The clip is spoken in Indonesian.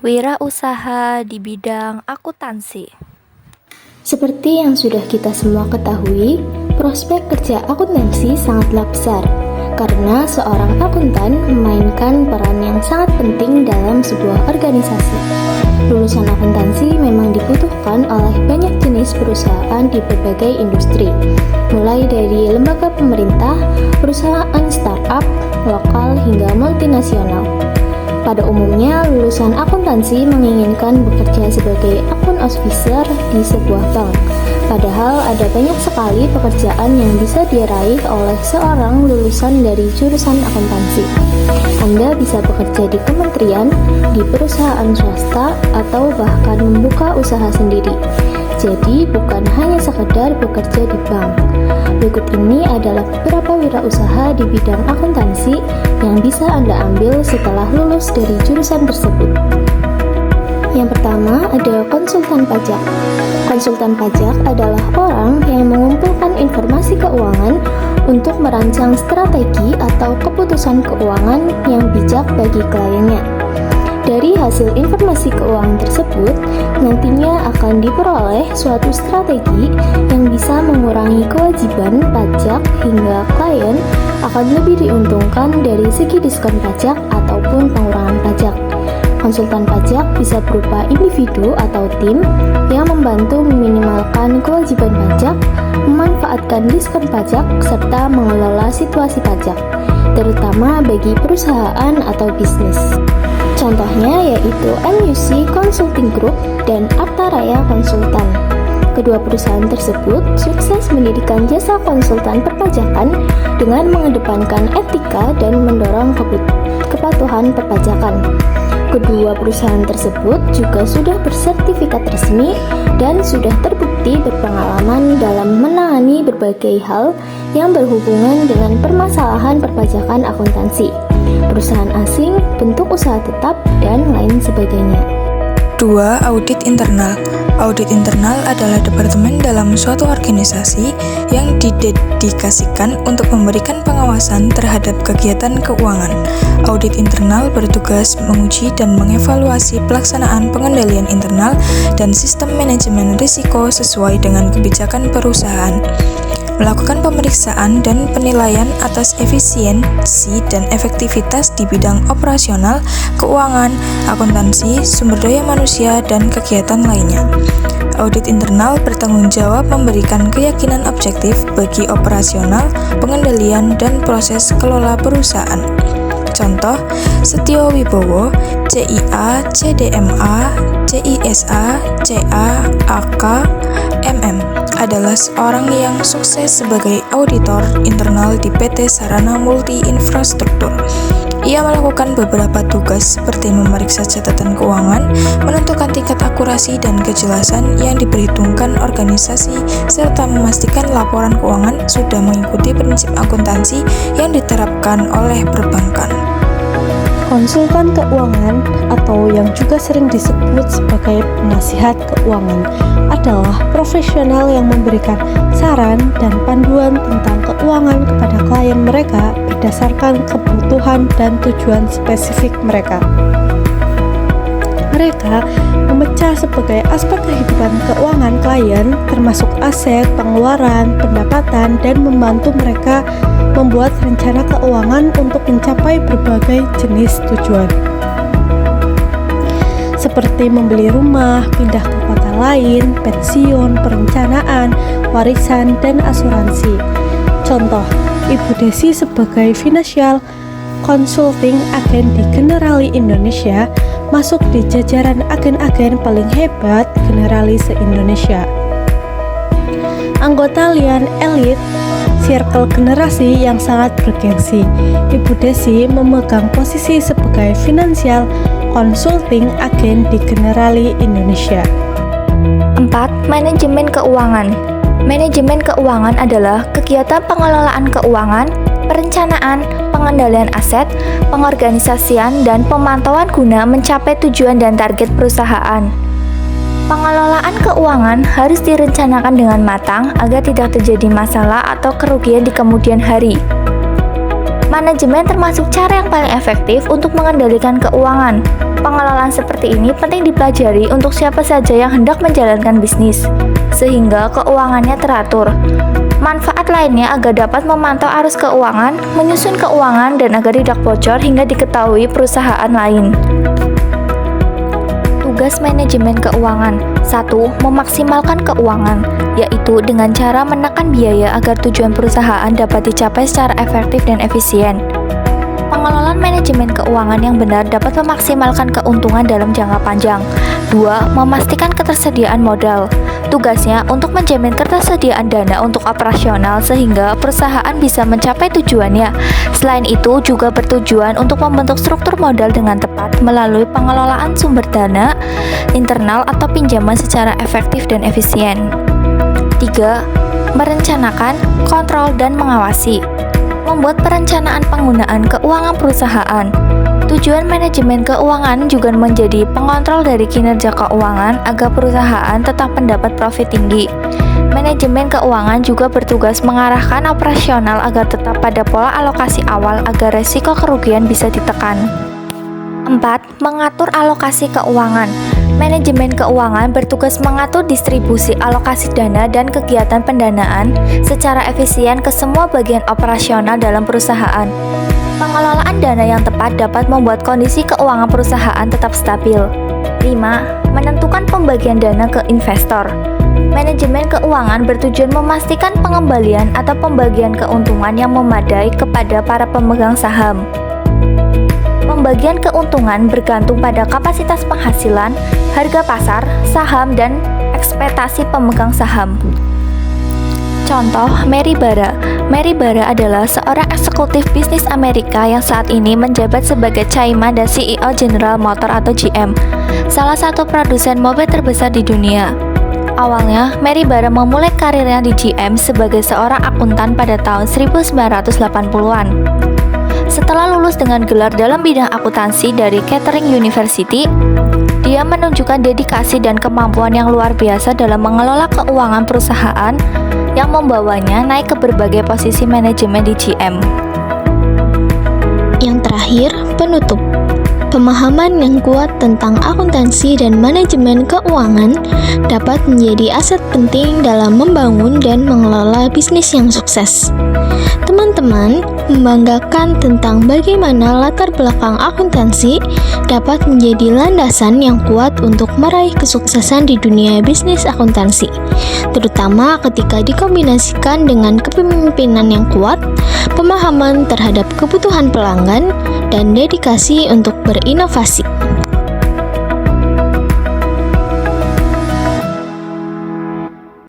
Wirausaha di bidang akuntansi. Seperti yang sudah kita semua ketahui, prospek kerja akuntansi sangatlah besar karena seorang akuntan memainkan peran yang sangat penting dalam sebuah organisasi. Lulusan akuntansi memang dibutuhkan oleh banyak jenis perusahaan di berbagai industri, mulai dari lembaga pemerintah, perusahaan startup, lokal hingga multinasional. Pada umumnya, lulusan akuntansi menginginkan bekerja sebagai account officer di sebuah bank. Padahal ada banyak sekali pekerjaan yang bisa diraih oleh seorang lulusan dari jurusan akuntansi. Anda bisa bekerja di kementerian, di perusahaan swasta, atau bahkan membuka usaha sendiri. Jadi, bukan hanya sekedar bekerja di bank. Berikut ini adalah beberapa wirausaha di bidang akuntansi yang bisa Anda ambil setelah lulus dari jurusan tersebut. Yang pertama ada konsultan pajak. Konsultan pajak adalah orang yang mengumpulkan informasi keuangan untuk merancang strategi atau keputusan keuangan yang bijak bagi kliennya. Dari hasil informasi keuangan tersebut, nantinya akan diperoleh suatu strategi yang bisa mengurangi kewajiban pajak hingga klien akan lebih diuntungkan dari segi diskon pajak ataupun pengurangan pajak. Konsultan pajak bisa berupa individu atau tim yang membantu meminimalkan kewajiban pajak, memanfaatkan diskon pajak, serta mengelola situasi pajak, terutama bagi perusahaan atau bisnis. Contohnya yaitu MUC Consulting Group dan Artaraya Konsultan. Kedua perusahaan tersebut sukses mendirikan jasa konsultan perpajakan dengan mengedepankan etika dan mendorong kepatuhan perpajakan. Kedua perusahaan tersebut juga sudah bersertifikat resmi dan sudah terbukti berpengalaman dalam menangani berbagai hal yang berhubungan dengan permasalahan perpajakan akuntansi, perusahaan asing, bentuk usaha tetap, dan lain sebagainya. 2. Audit internal. Audit internal adalah departemen dalam suatu organisasi yang didedikasikan untuk memberikan pengawasan terhadap kegiatan keuangan. Audit internal bertugas menguji dan mengevaluasi pelaksanaan pengendalian internal dan sistem manajemen risiko sesuai dengan kebijakan perusahaan, melakukan pemeriksaan dan penilaian atas efisiensi dan efektivitas di bidang operasional, keuangan, akuntansi, sumber daya manusia, dan kegiatan lainnya. Audit internal bertanggung jawab memberikan keyakinan objektif bagi operasional, pengendalian, dan proses kelola perusahaan. Contoh, Setio Wibowo, CIA, CDMA, CISA, CA, AK, MM adalah seorang yang sukses sebagai auditor internal di PT Sarana Multi Infrastruktur. Ia melakukan beberapa tugas seperti memeriksa catatan keuangan, menentukan tingkat akurasi dan kejelasan yang diperhitungkan organisasi, serta memastikan laporan keuangan sudah mengikuti prinsip akuntansi yang diterapkan oleh perbankan. Konsultan keuangan atau yang juga sering disebut sebagai penasihat keuangan adalah profesional yang memberikan saran dan panduan tentang keuangan kepada klien mereka berdasarkan kebutuhan dan tujuan spesifik mereka. Mereka memecah sebagai aspek kehidupan keuangan klien termasuk aset, pengeluaran, pendapatan, dan membantu mereka membuat rencana keuangan untuk mencapai berbagai jenis tujuan seperti membeli rumah, pindah ke kota lain, pensiun, perencanaan, warisan, dan asuransi. Contoh, Ibu Desi sebagai Financial Consulting Agent di Generali Indonesia masuk di jajaran agen-agen paling hebat Generali se-Indonesia. Anggota Lian Elite Circle generasi yang sangat bergengsi, Ibu Desi memegang posisi sebagai Financial Consulting Agent di Generali Indonesia. 4. Manajemen keuangan. Manajemen keuangan adalah kegiatan pengelolaan keuangan, perencanaan, pengendalian aset, pengorganisasian, dan pemantauan guna mencapai tujuan dan target perusahaan. Pengelolaan keuangan harus direncanakan dengan matang agar tidak terjadi masalah atau kerugian di kemudian hari. Manajemen termasuk cara yang paling efektif untuk mengendalikan keuangan. Pengelolaan seperti ini penting dipelajari untuk siapa saja yang hendak menjalankan bisnis, sehingga keuangannya teratur. Manfaat lainnya agar dapat memantau arus keuangan, menyusun keuangan, dan agar tidak bocor hingga diketahui perusahaan lain. Tugas manajemen keuangan. 1. Memaksimalkan keuangan, yaitu dengan cara menekan biaya agar tujuan perusahaan dapat dicapai secara efektif dan efisien. Pengelolaan manajemen keuangan yang benar dapat memaksimalkan keuntungan dalam jangka panjang. 2. Memastikan ketersediaan modal. Tugasnya untuk menjamin ketersediaan dana untuk operasional sehingga perusahaan bisa mencapai tujuannya. Selain itu, juga bertujuan untuk membentuk struktur modal dengan tepat melalui pengelolaan sumber dana internal atau pinjaman secara efektif dan efisien. 3. Merencanakan, kontrol, dan mengawasi. Membuat perencanaan penggunaan keuangan perusahaan. Tujuan manajemen keuangan juga menjadi pengontrol dari kinerja keuangan agar perusahaan tetap mendapat profit tinggi. Manajemen keuangan juga bertugas mengarahkan operasional agar tetap pada pola alokasi awal agar resiko kerugian bisa ditekan. 4. Mengatur alokasi keuangan. Manajemen keuangan bertugas mengatur distribusi alokasi dana dan kegiatan pendanaan secara efisien ke semua bagian operasional dalam perusahaan. Pengelolaan dana yang tepat dapat membuat kondisi keuangan perusahaan tetap stabil. 5. Menentukan pembagian dana ke investor. Manajemen keuangan bertujuan memastikan pengembalian atau pembagian keuntungan yang memadai kepada para pemegang saham. Pembagian keuntungan bergantung pada kapasitas penghasilan, harga pasar, saham, dan ekspektasi pemegang saham. Contoh, Mary Barra. Mary Barra adalah seorang eksekutif bisnis Amerika yang saat ini menjabat sebagai Chairman dan CEO General Motors atau GM, salah satu produsen mobil terbesar di dunia. Awalnya, Mary Barra memulai karirnya di GM sebagai seorang akuntan pada tahun 1980-an. Setelah lulus dengan gelar dalam bidang akuntansi dari Kettering University, dia menunjukkan dedikasi dan kemampuan yang luar biasa dalam mengelola keuangan perusahaan yang membawanya naik ke berbagai posisi manajemen di GM. Yang terakhir, penutup. Pemahaman yang kuat tentang akuntansi dan manajemen keuangan dapat menjadi aset penting dalam membangun dan mengelola bisnis yang sukses. Teman-teman membanggakan tentang bagaimana latar belakang akuntansi dapat menjadi landasan yang kuat untuk meraih kesuksesan di dunia bisnis akuntansi, terutama ketika dikombinasikan dengan kepemimpinan yang kuat, pemahaman terhadap kebutuhan pelanggan, dan dedikasi untuk berinovasi.